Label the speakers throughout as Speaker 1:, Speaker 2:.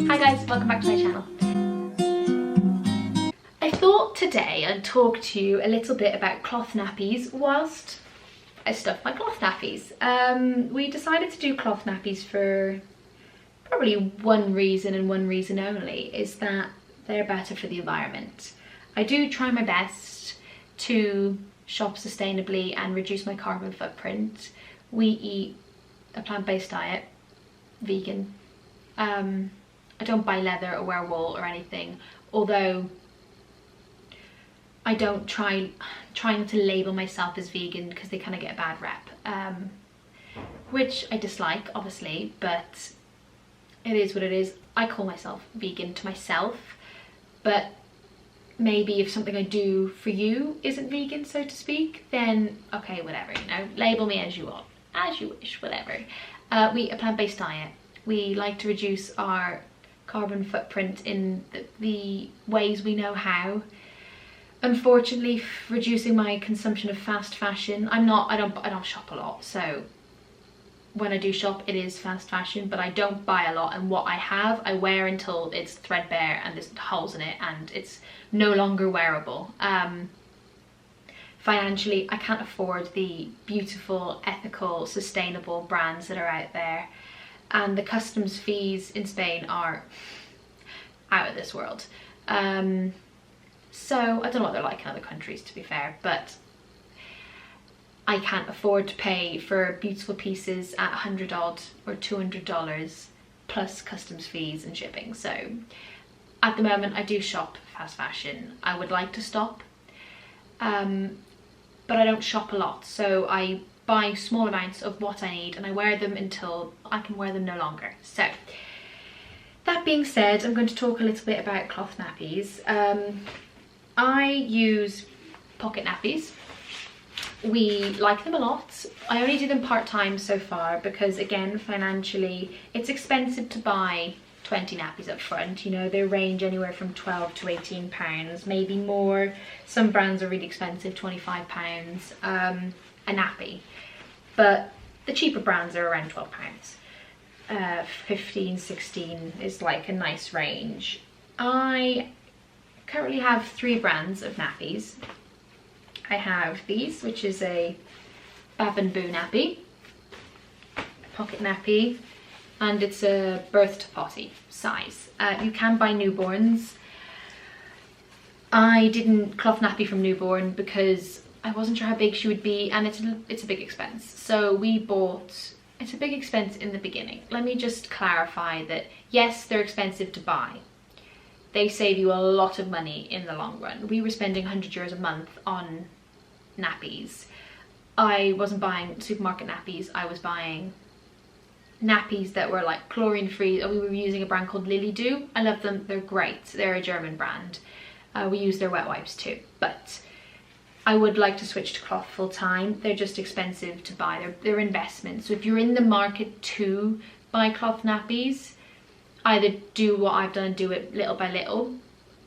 Speaker 1: Hi guys, welcome back to my channel. I thought today I'd talk to you a little bit about cloth nappies whilst I stuff my cloth nappies. We decided to do cloth nappies for probably one reason and one reason only, is that they're better for the environment. I do try my best to shop sustainably and reduce my carbon footprint. We eat a plant-based diet, vegan. I don't buy leather or wear wool or anything, although I don't try not to label myself as vegan because they kind of get a bad rep, which I dislike obviously, but it is what it is. I call myself vegan to myself, but maybe if something I do for you isn't vegan, so to speak, then okay, whatever, you know, label me as you want, as you wish, whatever. We eat a plant-based diet. We like to reduce our carbon footprint in the ways we know how. Unfortunately, reducing my consumption of fast fashion. I don't shop a lot, so when I do shop it is fast fashion, but I don't buy a lot, and what I have I wear until it's threadbare and there's holes in it and it's no longer wearable. Financially, I can't afford the beautiful, ethical, sustainable brands that are out there, and the customs fees in Spain are out of this world. So I don't know what they're like in other countries, to be fair, but I can't afford to pay for beautiful pieces at $100 odd or $200 plus customs fees and shipping. So at the moment I do shop fast fashion. I would like to stop, but I don't shop a lot, so I buy small amounts of what I need and I wear them until I can wear them no longer. So that being said, I'm going to talk a little bit about cloth nappies. I use pocket nappies. We like them a lot. I only do them part-time so far because, again, financially it's expensive to buy 20 nappies up front. You know, they range anywhere from 12 to 18 pounds, maybe more. Some brands are really expensive, 25 pounds a nappy, but the cheaper brands are around 12 pounds. 15, 16 is like a nice range. I currently have 3 brands of nappies. I have these, which is a Bab and Boo nappy, a pocket nappy, and it's a birth to potty size. You can buy newborns. I didn't cloth nappy from newborn because I wasn't sure how big she would be, and it's a big expense. So we bought, it's a big expense in the beginning. Let me just clarify that yes, they're expensive to buy. They save you a lot of money in the long run. We were spending €100 a month on nappies. I wasn't buying supermarket nappies, I was buying nappies that were like chlorine free. We were using a brand called Lily Do. I love them, they're great. They're a German brand. We use their wet wipes too, but I would like to switch to cloth full time. They're just expensive to buy. They're investments. So if you're in the market to buy cloth nappies, either do what I've done and do it little by little,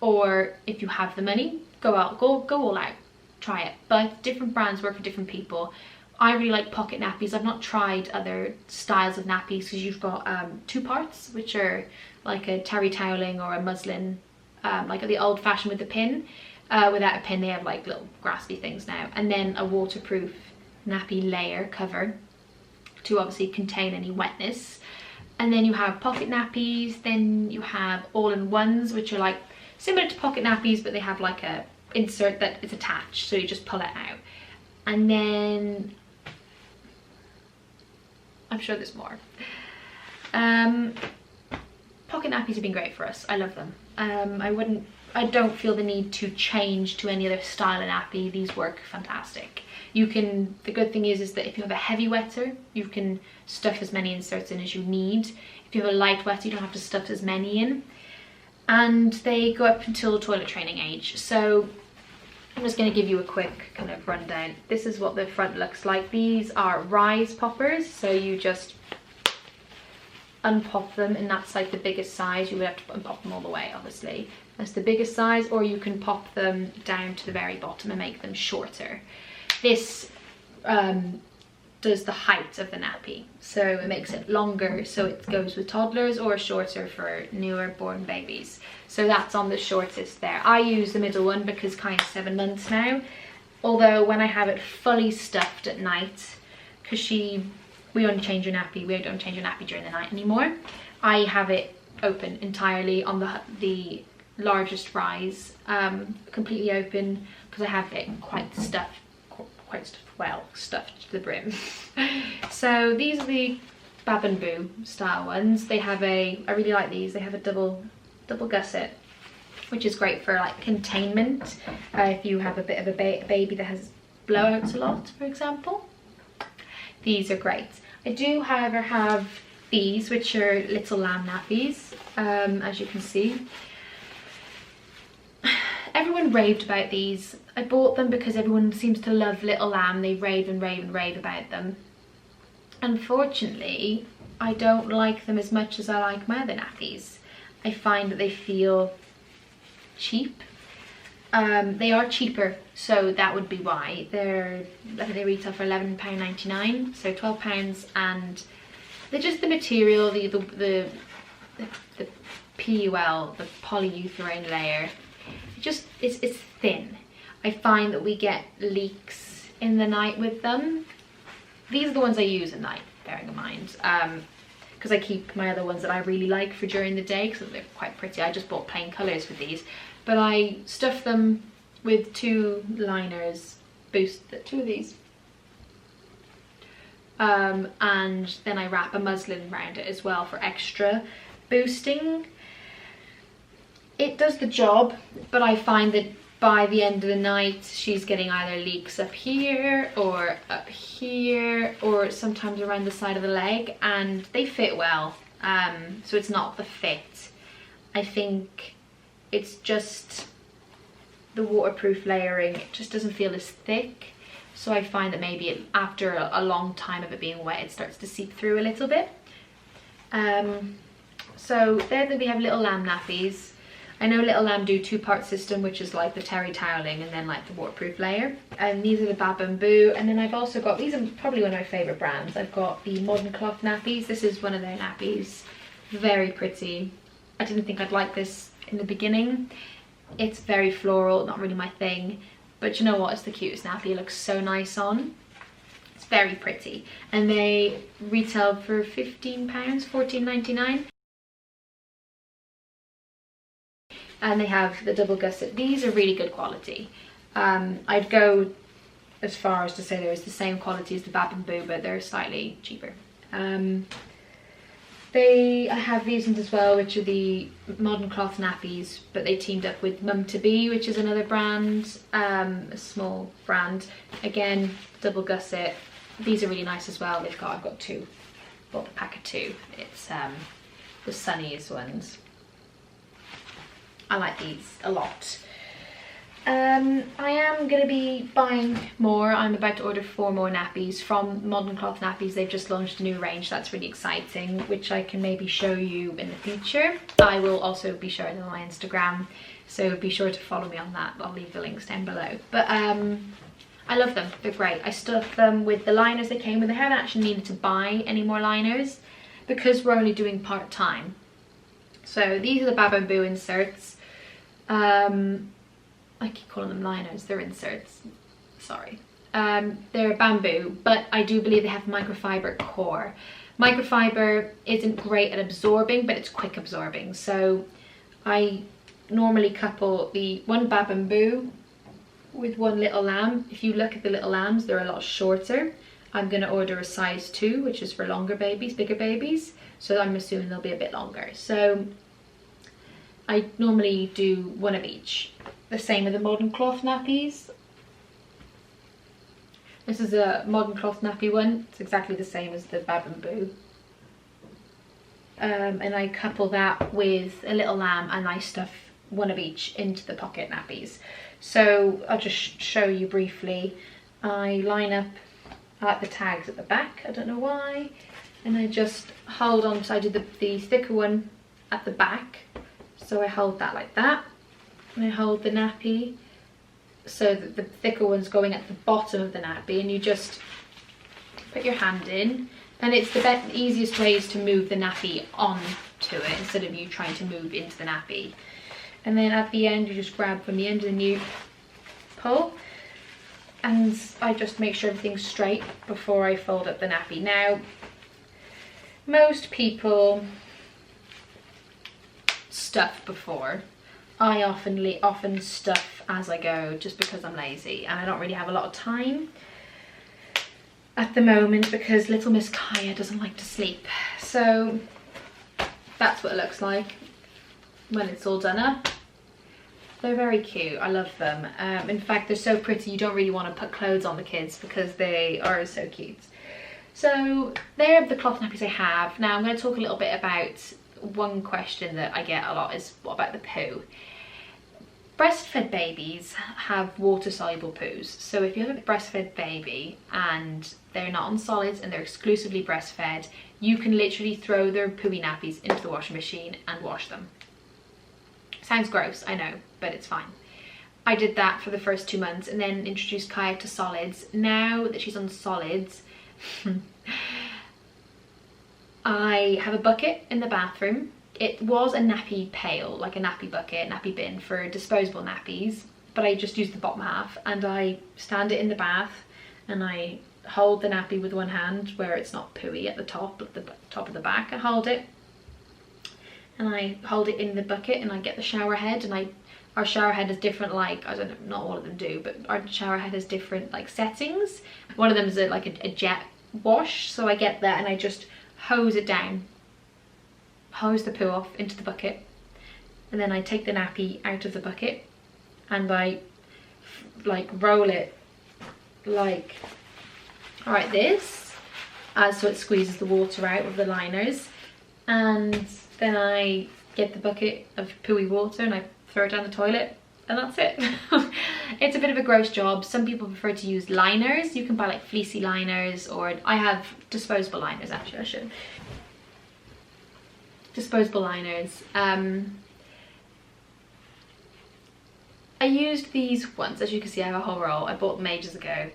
Speaker 1: or if you have the money, go all out, try it. But different brands work for different people. I really like pocket nappies. I've not tried other styles of nappies because you've got 2 parts, which are like a terry toweling or a muslin, like the old fashioned with the pin. Without a pin, they have like little graspy things now, and then a waterproof nappy layer cover to obviously contain any wetness. And then you have pocket nappies, then you have all-in-ones, which are like similar to pocket nappies, but they have like a insert that is attached, so you just pull it out. And then I'm sure there's more. Pocket nappies have been great for us. I love them. I don't feel the need to change to any other style of nappy. These work fantastic. You can, the good thing is that if you have a heavy wetter, you can stuff as many inserts in as you need. If you have a light wetter, you don't have to stuff as many in. And they go up until toilet training age. So I'm just going to give you a quick kind of rundown. This is what the front looks like. These are rise poppers, so you just unpop them, and that's like the biggest size. You would have to unpop them all the way, obviously. That's the biggest size, or you can pop them down to the very bottom and make them shorter. This does the height of the nappy, so it makes it longer, so it goes with toddlers, or shorter for newer born babies. So that's on the shortest there. I use the middle one because Kai's 7 months now, although when I have it fully stuffed at night, because we only change your nappy, we don't change your nappy during the night anymore, I have it open entirely on the largest rise, completely open, because I have it quite stuffed, well stuffed to the brim. So these are the Bab and Boo style ones. They have I really like these, they have a double gusset, which is great for like containment, if you have a bit of a baby that has blowouts a lot, for example. These are great. I do however have these, which are little lamb nappies, as you can see. Everyone raved about these. I bought them because everyone seems to love little lamb. They rave and rave and rave about them. Unfortunately, I don't like them as much as I like my other nappies. I find that they feel cheap. They are cheaper, so that would be why. I think they retail for £11.99, so £12, and they're just the material, the PUL, the polyurethane layer. It's thin. I find that we get leaks in the night with them. These are the ones I use at night, bearing in mind, because I keep my other ones that I really like for during the day because they're quite pretty. I just bought plain colours with these, but I stuff them with 2 liners, two of these, and then I wrap a muslin around it as well for extra boosting. It does the job, but I find that by the end of the night she's getting either leaks up here, or sometimes around the side of the leg, and they fit well, so it's not the fit. I think it's just the waterproof layering, it just doesn't feel as thick, so I find that maybe after a long time of it being wet, it starts to seep through a little bit. So there we have little lamb nappies. I know Little Lamb do 2-part system, which is like the terry toweling and then like the waterproof layer. And these are the Bab and Boo. And then I've also got, these are probably one of my favourite brands. I've got the Modern Cloth Nappies. This is one of their nappies. Very pretty. I didn't think I'd like this in the beginning. It's very floral, not really my thing. But you know what? It's the cutest nappy. It looks so nice on. It's very pretty. And they retail for £15, $14.99. And they have the double gusset. These are really good quality. I'd go as far as to say they're the same quality as the Bab and Boo, but they're slightly cheaper. I have these ones as well, which are the Modern Cloth Nappies, but they teamed up with Mum to Be, which is another brand, a small brand. Again, double gusset. These are really nice as well. I've got 2. Bought a pack of 2. It's the sunniest ones. I like these a lot. I am going to be buying more. I'm about to order 4 more nappies from Modern Cloth Nappies. They've just launched a new range that's really exciting, which I can maybe show you in the future. I will also be showing them on my Instagram, so be sure to follow me on that. I'll leave the links down below. But I love them. They're great. I stuffed them with the liners they came with. I haven't actually needed to buy any more liners because we're only doing part-time. So these are the Bab and Boo inserts. I keep calling them liners, they're inserts, sorry. They're bamboo, but I do believe they have microfiber core. Microfiber isn't great at absorbing, but it's quick absorbing. So I normally couple the one Bab and Boo with one Little Lamb. If you look at the Little Lambs, they're a lot shorter. I'm going to order a size 2, which is for longer babies, bigger babies. So I'm assuming they'll be a bit longer. So I normally do one of each. The same with the Modern Cloth Nappies. This is a Modern Cloth Nappy one. It's exactly the same as the Bab and Boo. And I couple that with a Little Lamb, and I stuff one of each into the pocket nappies. So I'll just show you briefly. I line up, I like the tags at the back, I don't know why. And I just hold on, so I did the thicker one at the back. So I hold that like that, and I hold the nappy so that the thicker one's going at the bottom of the nappy, and you just put your hand in, and it's the easiest way is to move the nappy onto it instead of you trying to move into the nappy. And then at the end you just grab from the end of the new pull, and I just make sure everything's straight before I fold up the nappy. Now most people stuff before. I often stuff as I go just because I'm lazy and I don't really have a lot of time at the moment because little Miss Kaya doesn't like to sleep. So that's what it looks like when it's all done up. They're very cute, I love them. In fact, they're so pretty you don't really want to put clothes on the kids because they are so cute. So they're the cloth nappies I have. Now I'm going to talk a little bit about one question that I get a lot is what about the poo? Breastfed babies have water soluble poos. So if you have a breastfed baby and they're not on solids and they're exclusively breastfed, you can literally throw their pooey nappies into the washing machine and wash them. Sounds gross, I know, but it's fine. I did that for the first 2 months and then introduced Kaya to solids. Now that she's on solids, I have a bucket in the bathroom. It was a nappy pail, like a nappy bucket, nappy bin for disposable nappies, but I just used the bottom half and I stand it in the bath and I hold the nappy with one hand where it's not pooey at the top of the back. I hold it and I hold it in the bucket and I get the shower head, and our shower head has different, like, I don't know, not all of them do, but our shower head has different like settings. One of them is like a jet wash, so I get that and I just hose it down, hose the poo off into the bucket, and then I take the nappy out of the bucket and I like roll it like this, so it squeezes the water out of the liners, and then I get the bucket of pooey water and I throw it down the toilet, and that's it. It's a bit of a gross job. Some people prefer to use liners. You can buy like fleecy liners, or I have disposable liners actually, I should. Disposable liners. I used these once, as you can see I have a whole roll. I bought them ages ago.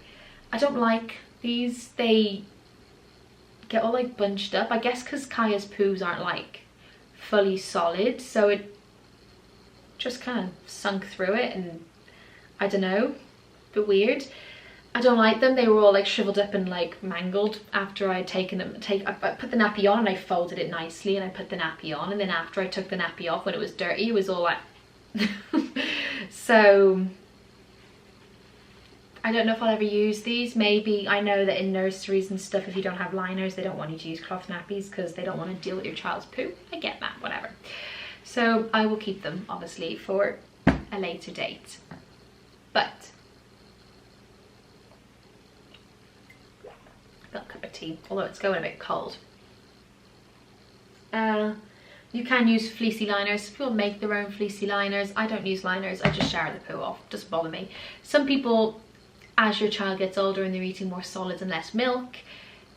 Speaker 1: I don't like these. They get all like bunched up, I guess because Kaya's poos aren't like fully solid, so it just kind of sunk through it, and I don't know, a bit weird. I don't like them. They were all like shriveled up and like mangled after I had taken them. I put the nappy on and I folded it nicely and I put the nappy on, and then after I took the nappy off when it was dirty, it was all like so I don't know if I'll ever use these. Maybe. I know that in nurseries and stuff, if you don't have liners, they don't want you to use cloth nappies because they don't want to deal with your child's poo. I get that, whatever. So I will keep them obviously for a later date. But I've got a cup of tea, although it's going a bit cold. You can use fleecy liners. People make their own fleecy liners. I don't use liners. I just shower the poo off. Doesn't bother me. Some people, as your child gets older and they're eating more solids and less milk,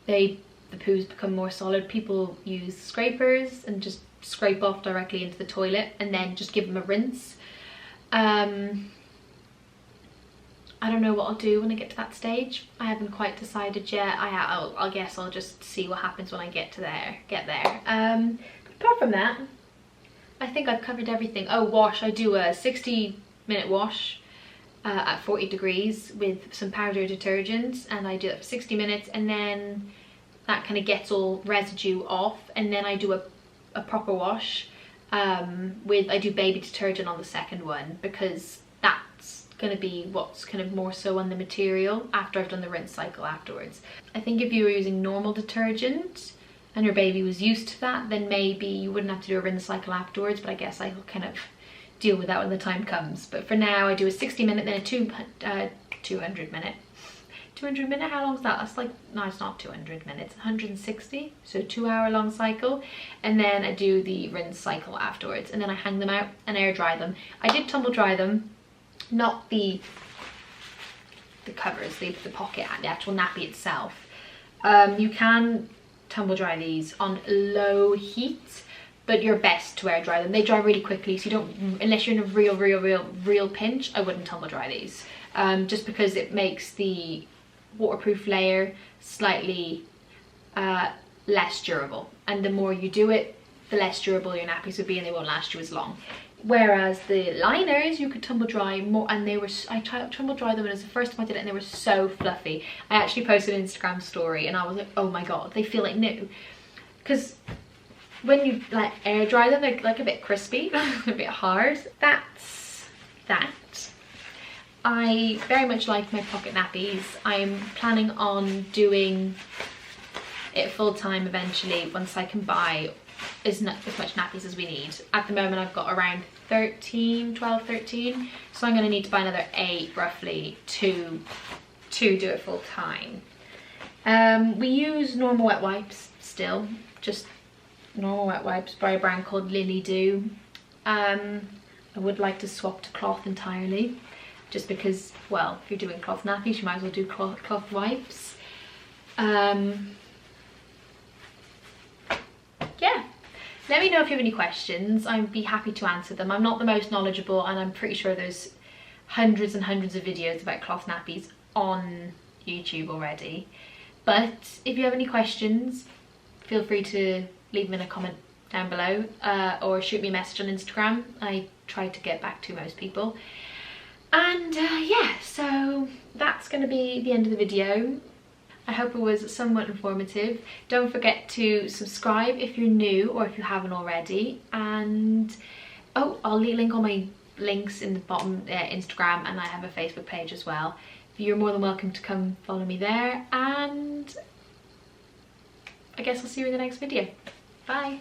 Speaker 1: the poos become more solid. People use scrapers and just scrape off directly into the toilet and then just give them a rinse. I don't know what I'll do when I get to that stage. I haven't quite decided yet. I guess I'll just see what happens when I get there. But apart from that, I think I've covered everything. Oh, wash. I do a 60-minute wash at 40 degrees with some powder detergent, and I do that for 60 minutes, and then that kind of gets all residue off, and then I do a proper wash I do baby detergent on the second one, because that's going to be what's kind of more so on the material after I've done the rinse cycle afterwards. I think if you were using normal detergent and your baby was used to that, then maybe you wouldn't have to do a rinse cycle afterwards, but I guess I'll kind of deal with that when the time comes. But for now I do a 60-minute, then a 200-minute. 200-minute, how long is that? That's like, no, it's not 200 minutes, 160, so a 2-hour-long cycle, and then I do the rinse cycle afterwards, and then I hang them out and air dry them. I did tumble dry them, not the covers, the pocket, the actual nappy itself. You can tumble dry these on low heat, but you're best to air dry them. They dry really quickly, so you don't, unless you're in a real pinch, I wouldn't tumble dry these, just because it makes the waterproof layer, slightly less durable, and the more you do it, the less durable your nappies would be, and they won't last you as long. Whereas the liners you could tumble dry more, and they were, I tried to tumble dry them, and it was the first time I did it, and they were so fluffy. I actually posted an Instagram story and I was like, oh my god, they feel like new. Because when you like air dry them, they're like a bit crispy, a bit hard. That's that. I very much like my pocket nappies. I'm planning on doing it full time eventually once I can buy as much nappies as we need. At the moment I've got around 12, 13, so I'm going to need to buy another 8 roughly to do it full time. We use normal wet wipes still, just normal wet wipes by a brand called Lily Do. I would like to swap to cloth entirely, just because, well, if you're doing cloth nappies you might as well do cloth wipes. Yeah, let me know if you have any questions. I'd be happy to answer them. I'm not the most knowledgeable, and I'm pretty sure there's hundreds and hundreds of videos about cloth nappies on YouTube already. But if you have any questions, feel free to leave them in a comment down below, or shoot me a message on Instagram. I try to get back to most people. And yeah, so that's going to be the end of the video. I hope it was somewhat informative. Don't forget to subscribe if you're new or if you haven't already. And oh, I'll link all my links in the bottom, Instagram, and I have a Facebook page as well. You're more than welcome to come follow me there, and I guess I'll see you in the next video. Bye.